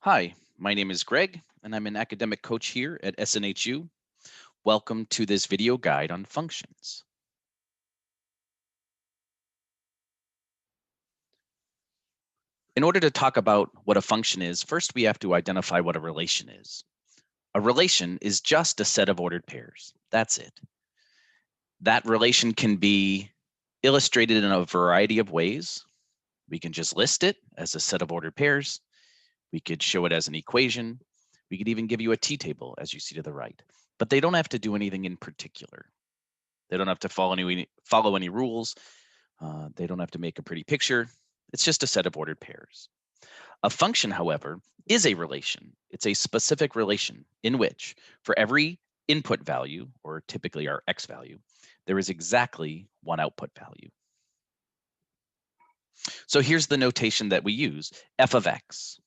Hi, my name is Greg, and I'm an academic coach here at SNHU. Welcome to this video guide on functions. In order to talk about what a function is, first we have to identify what a relation is. A relation is just a set of ordered pairs. That's it. That relation can be illustrated in a variety of ways. We can just list it as a set of ordered pairs. We could show it as an equation. We could even give you a t-table, as you see to the right. But they don't have to do anything in particular. They don't have to follow any rules. They don't have to make a pretty picture. It's just a set of ordered pairs. A function, however, is a relation. It's a specific relation in which for every input value, or typically our x value, there is exactly one output value. So here's the notation that we use, f of x.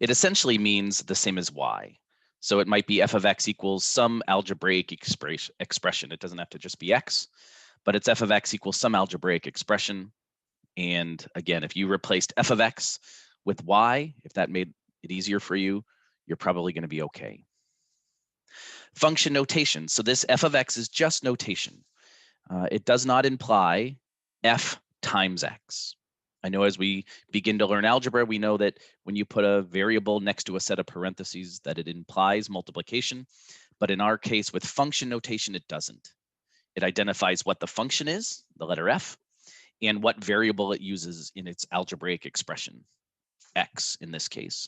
It essentially means the same as y. So it might be f of x equals some algebraic expression. It doesn't have to just be x, but it's f of x equals some algebraic expression. And again, if you replaced f of x with y, if that made it easier for you, you're probably going to be okay. Function notation. So this f of x is just notation. It does not imply f times x. I know as we begin to learn algebra, we know that when you put a variable next to a set of parentheses that it implies multiplication. But in our case with function notation, it doesn't. It identifies what the function is, the letter f, and what variable it uses in its algebraic expression, x in this case.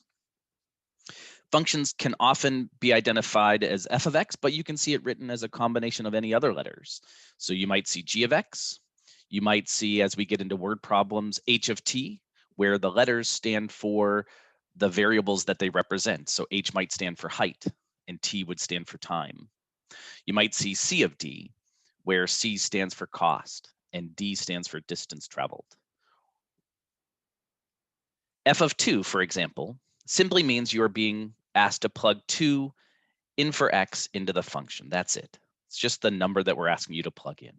Functions can often be identified as f of x, but you can see it written as a combination of any other letters. So you might see g of x. You might see, as we get into word problems, h of t, where the letters stand for the variables that they represent. So h might stand for height and t would stand for time. You might see c of d, where c stands for cost and d stands for distance traveled. F of 2, for example, simply means you're being asked to plug 2 in for x into the function. That's it. It's just the number that we're asking you to plug in.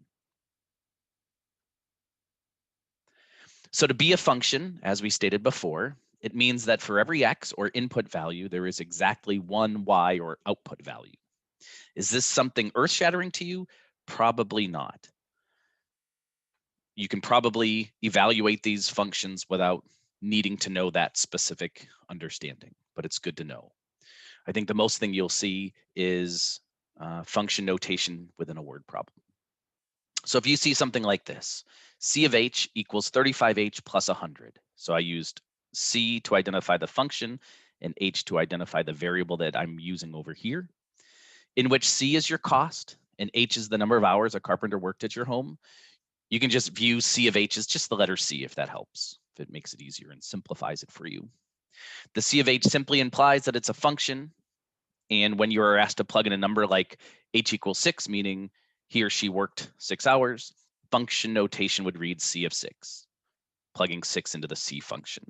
So to be a function, as we stated before, it means that for every x or input value, there is exactly one y or output value. Is this something earth-shattering to you? Probably not. You can probably evaluate these functions without needing to know that specific understanding, but it's good to know. I think the most thing you'll see is function notation within a word problem. So if you see something like this, c of h equals 35h plus 100. So I used c to identify the function and h to identify the variable that I'm using over here, in which c is your cost and h is the number of hours a carpenter worked at your home. You can just view c of h as just the letter c if that helps, if it makes it easier and simplifies it for you. The c of h simply implies that it's a function. And when you are asked to plug in a number like h equals 6, meaning he or she worked 6 hours, function notation would read c of 6, plugging 6 into the c function.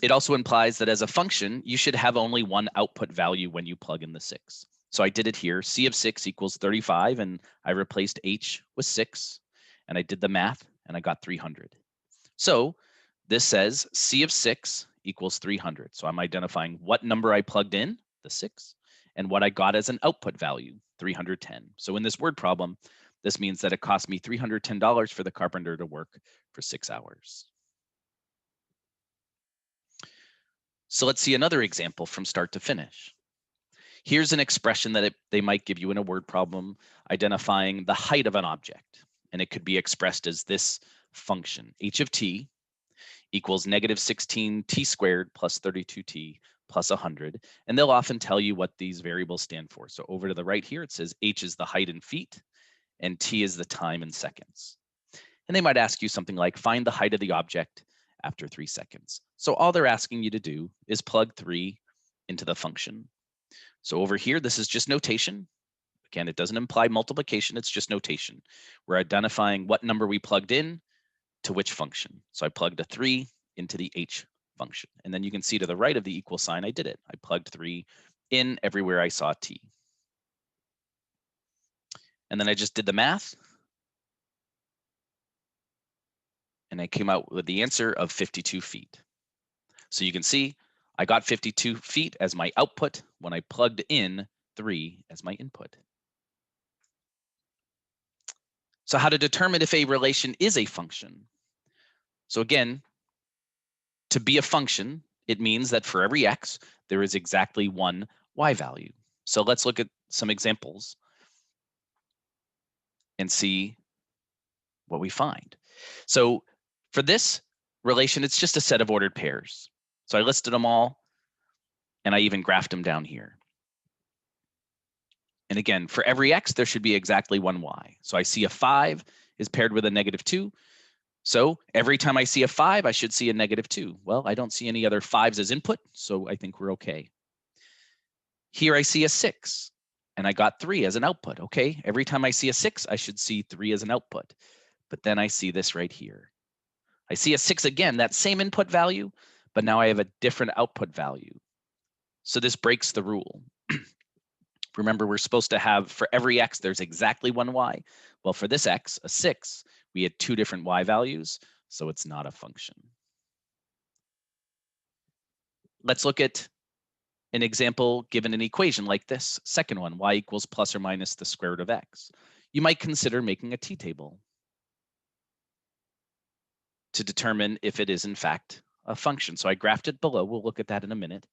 It also implies that as a function, you should have only one output value when you plug in the 6. So I did it here. C of 6 equals 35, and I replaced h with 6, and I did the math, and I got 300. So this says C of 6 equals 300. So I'm identifying what number I plugged in, the 6, and what I got as an output value, 310. So in this word problem, this means that it cost me $310 for the carpenter to work for 6 hours. So let's see another example from start to finish. Here's an expression that they might give you in a word problem identifying the height of an object. And it could be expressed as this function, h of t equals negative 16t squared plus 32t plus 100. And they'll often tell you what these variables stand for. So over to the right here, it says h is the height in feet and t is the time in seconds. And they might ask you something like, find the height of the object after 3 seconds. So all they're asking you to do is plug 3 into the function. So over here, this is just notation. Again, it doesn't imply multiplication, it's just notation. We're identifying what number we plugged in to which function. So I plugged a 3 into the h function. And then you can see to the right of the equal sign, I did it. I plugged 3 in everywhere I saw t. And then I just did the math. And I came out with the answer of 52 feet. So you can see I got 52 feet as my output when I plugged in 3 as my input. So how to determine if a relation is a function? So again, to be a function, it means that for every x, there is exactly one y value. So let's look at some examples and see what we find. So for this relation, it's just a set of ordered pairs. So I listed them all, and I even graphed them down here. And again, for every x, there should be exactly one y. So I see a 5 is paired with a -2. So every time I see a 5, I should see a -2. Well, I don't see any other 5s as input, so I think we're okay. Here I see a 6, and I got 3 as an output. Okay, every time I see a 6, I should see 3 as an output. But then I see this right here. I see a 6 again, that same input value, but now I have a different output value. So this breaks the rule. Remember, we're supposed to have, for every x, there's exactly one y. Well, for this x, a 6, we had 2 different y values, so it's not a function. Let's look at an example given an equation like this. Second one, y equals plus or minus the square root of x. You might consider making a t-table to determine if it is in fact a function. So I graphed it below. We'll look at that in a minute.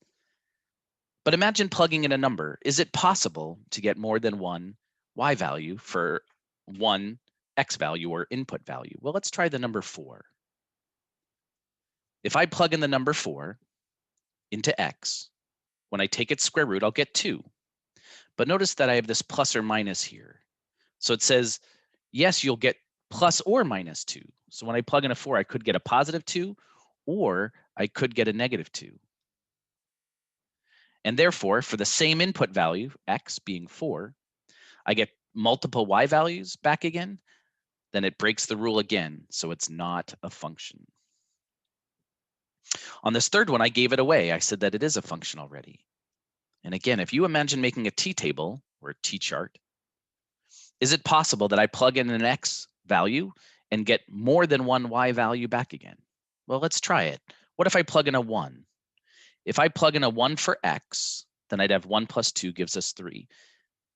But imagine plugging in a number. Is it possible to get more than one y value for one x value or input value? Well, let's try the number 4. If I plug in the number 4 into x, when I take its square root, I'll get 2. But notice that I have this plus or minus here. So it says, yes, you'll get plus or minus 2. So when I plug in a 4, I could get a positive 2, or I could get a -2. And therefore, for the same input value, x being 4, I get multiple y values back again, then it breaks the rule again, so it's not a function. On this third one, I gave it away. I said that it is a function already. And again, if you imagine making a t-table or a t-chart, is it possible that I plug in an x value and get more than one y value back again? Well, let's try it. What if I plug in a 1? If I plug in a 1 for x, then I'd have 1 plus 2 gives us 3.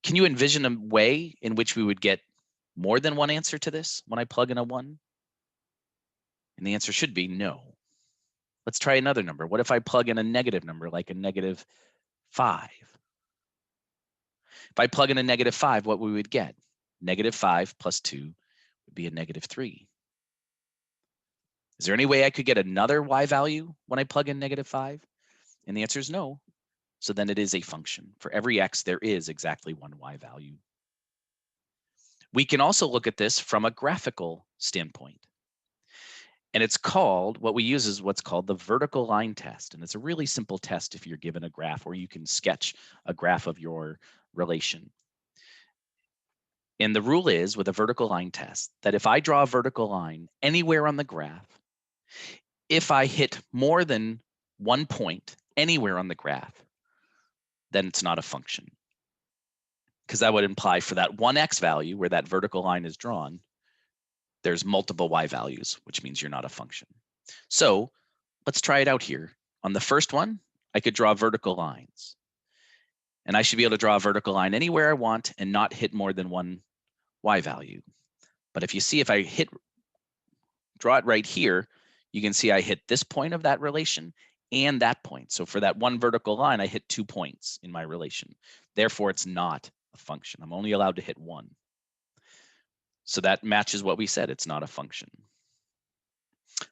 Can you envision a way in which we would get more than one answer to this when I plug in a 1? And the answer should be no. Let's try another number. What if I plug in a negative number, like a -5? If I plug in a -5, what we would get? -5 plus 2 would be a -3. Is there any way I could get another y value when I plug in -5? And the answer is no. So then it is a function. For every x, there is exactly one y value. We can also look at this from a graphical standpoint. And it's called, what we use is what's called the vertical line test. And it's a really simple test if you're given a graph, or you can sketch a graph of your relation. And the rule is, with a vertical line test, that if I draw a vertical line anywhere on the graph, if I hit more than 1 point anywhere on the graph, then it's not a function. Because that would imply for that one x value where that vertical line is drawn, there's multiple y values, which means you're not a function. So let's try it out here. On the first one, I could draw vertical lines. And I should be able to draw a vertical line anywhere I want and not hit more than one y value. But if you see, if I draw it right here, you can see I hit this point of that relation and that point. So for that one vertical line, I hit 2 points in my relation. Therefore, it's not a function. I'm only allowed to hit 1. So that matches what we said. It's not a function.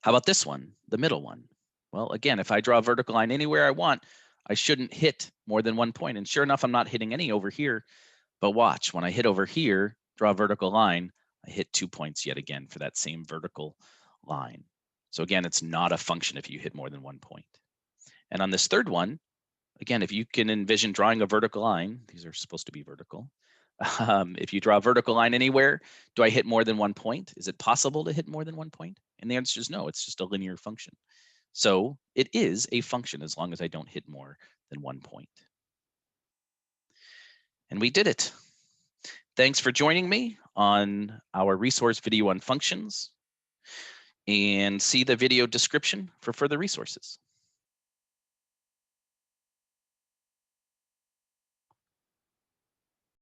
How about this one, the middle one? Well, again, if I draw a vertical line anywhere I want, I shouldn't hit more than 1 point. And sure enough, I'm not hitting any over here. But watch, when I hit over here, draw a vertical line, I hit 2 points yet again for that same vertical line. So again, it's not a function if you hit more than 1 point. And on this third one, again, if you can envision drawing a vertical line, these are supposed to be vertical. If you draw a vertical line anywhere, do I hit more than 1 point? Is it possible to hit more than 1 point? And the answer is no, it's just a linear function. So it is a function as long as I don't hit more than 1 point. And we did it. Thanks for joining me on our resource video on functions, and see the video description for further resources.